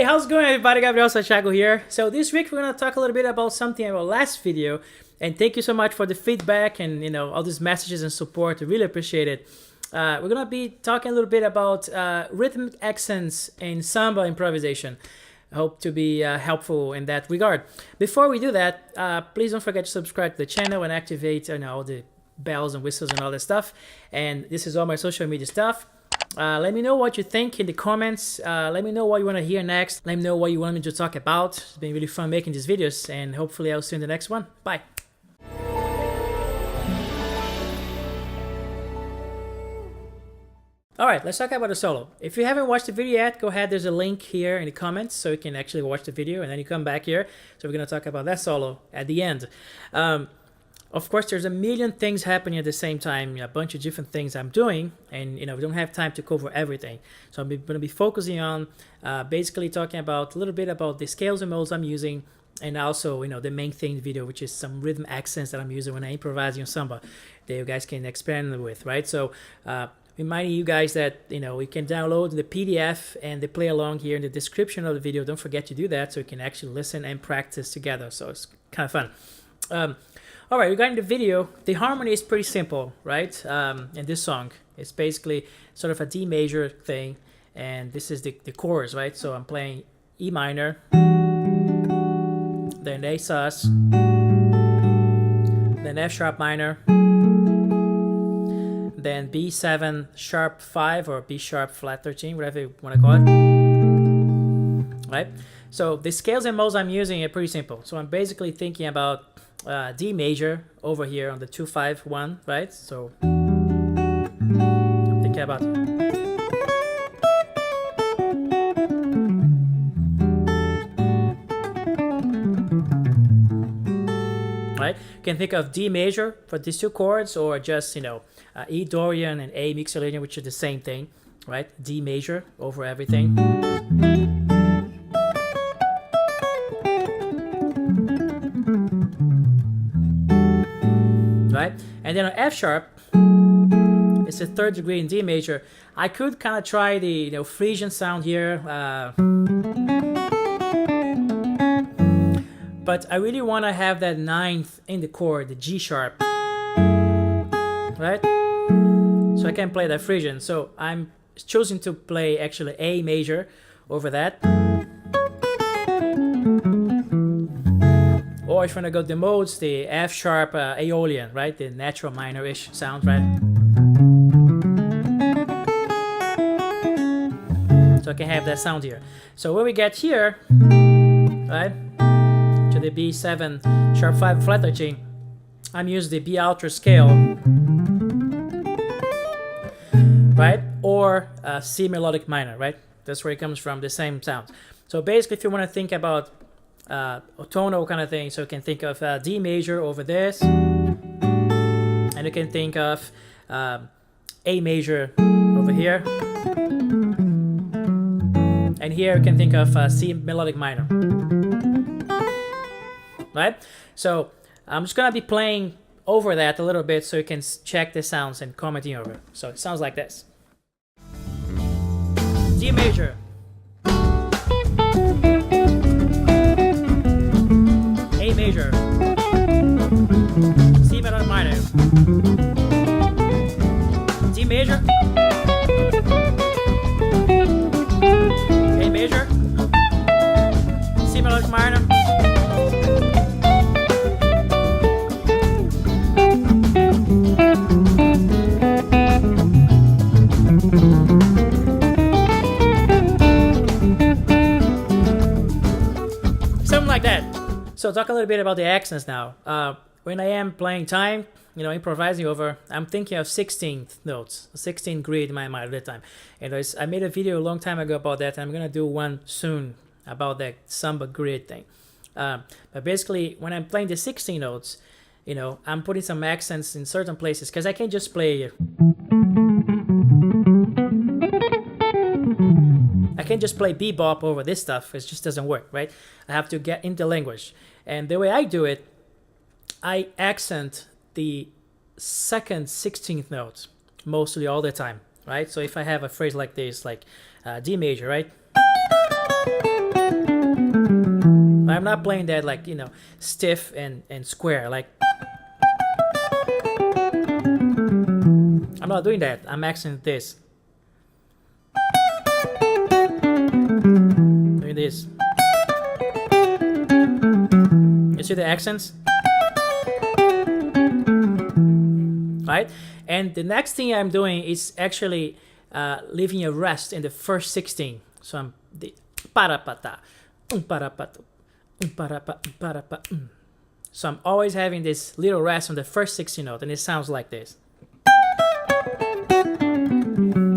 how's it going, everybody? Gabriel, Santiago here. So this week we're gonna talk a little bit about something about last video, and thank you so much for the feedback and all these messages and support. I really appreciate it. We're gonna be talking a little bit about rhythmic accents in samba improvisation. I hope to be helpful in that regard. Before we do that, please don't forget to subscribe to the channel and activate all the bells and whistles and all that stuff. And this is all my social media stuff. Let me know what you think in the comments. Let me know what you want to hear next. Let me know what you want me to talk about. It's been really fun making these videos, and hopefully I'll see you in the next one. Bye. Alright, let's talk about the solo. If you haven't watched the video yet, go ahead, there's a link here in the comments so you can actually watch the video, and then you come back here. So we're going to talk about that solo at the end. Of course, there's a million things happening at the same time, a bunch of different things I'm doing, and we don't have time to cover everything. So I'm going to be focusing on basically talking about a little bit about the scales and modes I'm using, and also the main thing in the video, which is some rhythm accents that I'm using when I improvise on samba that you guys can experiment with, right? So reminding you guys that you can download the PDF and the play along here in the description of the video. Don't forget to do that so you can actually listen and practice together. So it's kind of fun. All right, regarding the video, the harmony is pretty simple, right? In this song, it's basically sort of a D major thing, and this is the chorus, right? So I'm playing E minor, then A sus, then F sharp minor, then B7 sharp 5 or B sharp flat 13, whatever you want to call it, right? So the scales and modes I'm using are pretty simple. So I'm basically thinking about D major over here on the 2-5-1, right? So I'm thinking about right. You can think of D major for these two chords, or just E Dorian and A Mixolydian, which are the same thing, right? D major over everything. Right? And then on F sharp, it's a third degree in D major. I could kind of try the Frisian sound here, but I really want to have that ninth in the chord, the G sharp, right? So I can play that Frisian. So I'm choosing to play actually A major over that. Or if you want to go the modes, the F sharp Aeolian, right? The natural minor-ish sound, right? So I can have that sound here. So when we get here, right, to the B7 sharp 5 flat 13, I'm using the B alto scale, right? Or C melodic minor, right? That's where it comes from, the same sound. So basically, if you want to think about tonal kind of thing, so you can think of D major over this, and you can think of A major over here, and here you can think of C melodic minor, right? So I'm just gonna be playing over that a little bit so you can check the sounds and commenting over it. So it sounds like this: D major, A major, C melodic minor, D major, A major, C melodic minor, something like that. So talk a little bit about the accents now. When I am playing time, improvising over, I'm thinking of 16th notes, 16 grid in my mind at the time. And I made a video a long time ago about that, and I'm gonna do one soon about that samba grid thing. But basically, when I'm playing the 16 notes, I'm putting some accents in certain places, because I can't just play. I can't just play bebop over this stuff. It just doesn't work, right? I have to get into language. And the way I do it, I accent the second 16th note mostly all the time, right? So if I have a phrase like this, like D major, right? I'm not playing that like, you know, stiff and square. Like, I'm not doing that. I'm accenting this. Doing this. You see the accents? Right? And the next thing I'm doing is actually leaving a rest in the first 16. So I'm the parapata, parapata, parapa. So I'm always having this little rest on the first 16 note, and it sounds like this.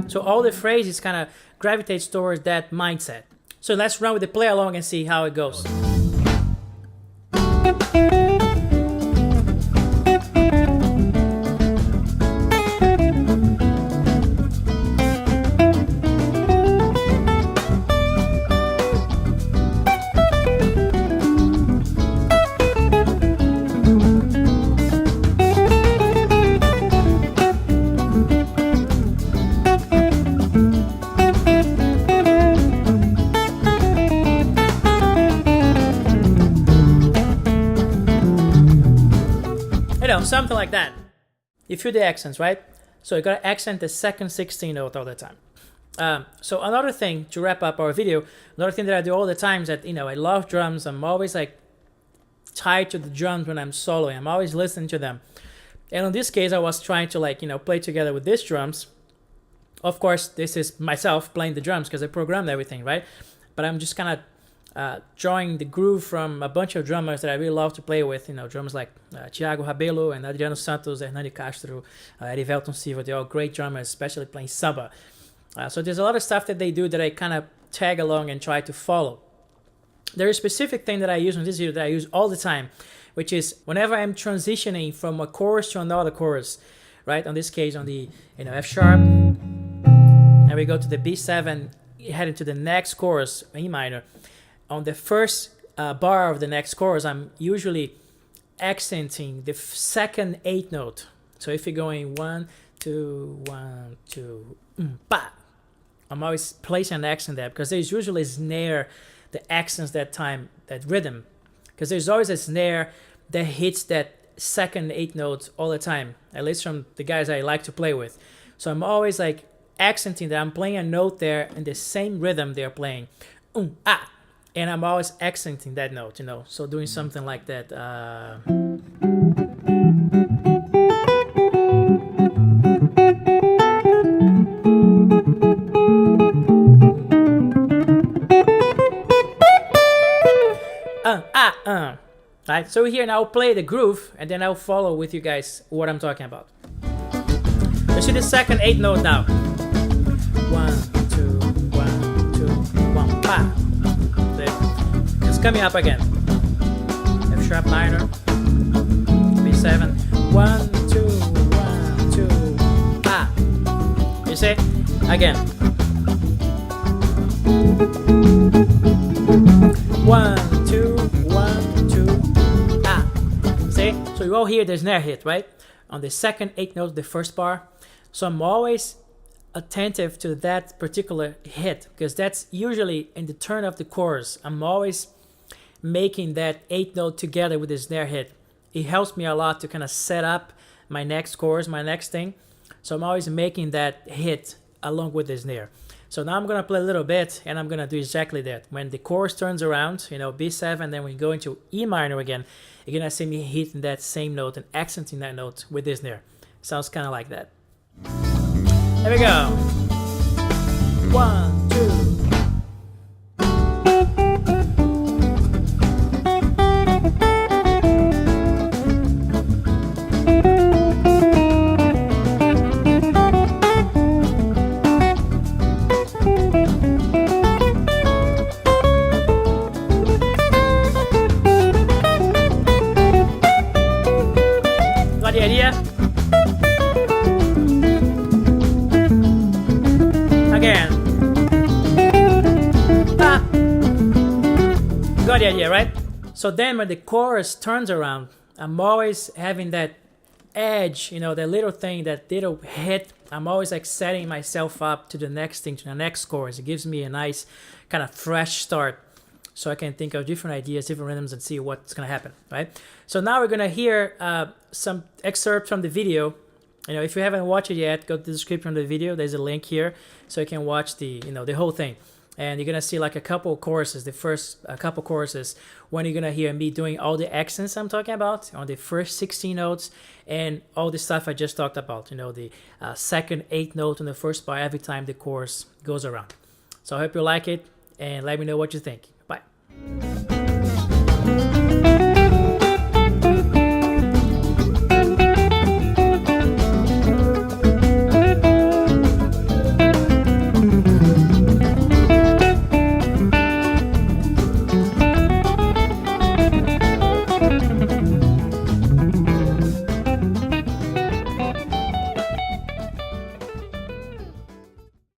So all the phrases kind of gravitates towards that mindset. So let's run with the play along and see how it goes. Something like that. You feel the accents, right? So you gotta accent the second 16 note all the time. So another thing to wrap up our video, another thing that I do all the time is that, you know, I love drums. I'm always like tied to the drums when I'm soloing. I'm always listening to them. And in this case, I was trying to, like, you know, play together with these drums. Of course, this is myself playing the drums because I programmed everything, right? But I'm just kind of drawing the groove from a bunch of drummers that I really love to play with, you know, drummers like Santiago and Adriano Santos, Hernani Castro, Erivelton Silva. They're all great drummers, especially playing samba. So there's a lot of stuff that they do that I kind of tag along and try to follow. There's a specific thing that I use on this video that I use all the time, which is whenever I'm transitioning from a chorus to another chorus, right? On this case, on the, you know, F sharp, and we go to the B7, heading to the next chorus, E minor. On the first bar of the next chorus, I'm usually accenting the second 8 note. So if you're going 1, 2, 1, 2, pa, I'm always placing an accent there because there's usually a snare that accents that time, that rhythm. Because there's always a snare that hits that second 8 note all the time, at least from the guys I like to play with. So I'm always like accenting that I'm playing a note there in the same rhythm they're playing. And I'm always accenting that note, you know, so doing something like that. Right, so here now I'll play the groove, and then I'll follow with you guys what I'm talking about. Let's see the second 8 note now. 1, 2, 1, 2, 1, pa. It's coming up again. F sharp minor, B7, 1, 2, 1, 2, ah. You see? Again. 1, 2, 1, 2, ah. See? So you all hear the snare hit, right? On the second 8 note, the first bar. So I'm always attentive to that particular hit because that's usually in the turn of the chorus. I'm always making that 8 note together with the snare hit. It helps me a lot to kind of set up my next chorus, my next thing. So I'm always making that hit along with the snare. So now I'm gonna play a little bit and I'm gonna do exactly that. When the chorus turns around, you know, B7, then we go into E minor again, you're gonna see me hitting that same note and accenting that note with the snare. Sounds kind of like that. Here we go. 1, 2. Got the idea? Again. Ah. Got the idea, right? So then when the chorus turns around, I'm always having that edge, you know, that little thing, that little hit I'm always like setting myself up to the next thing, to the next chorus. It gives me a nice kind of fresh start, so I can think of different ideas, different rhythms, and see what's gonna happen, right? So now we're gonna hear some excerpts from the video. You know, if you haven't watched it yet, go to the description of the video. There's a link here, so you can watch the whole thing. And you're gonna see like a couple choruses, the first couple choruses, when you're gonna hear me doing all the accents I'm talking about on the first 16 notes, and all the stuff I just talked about. You know, the second 8th note on the first bar every time the chorus goes around. So I hope you like it, and let me know what you think. Bye.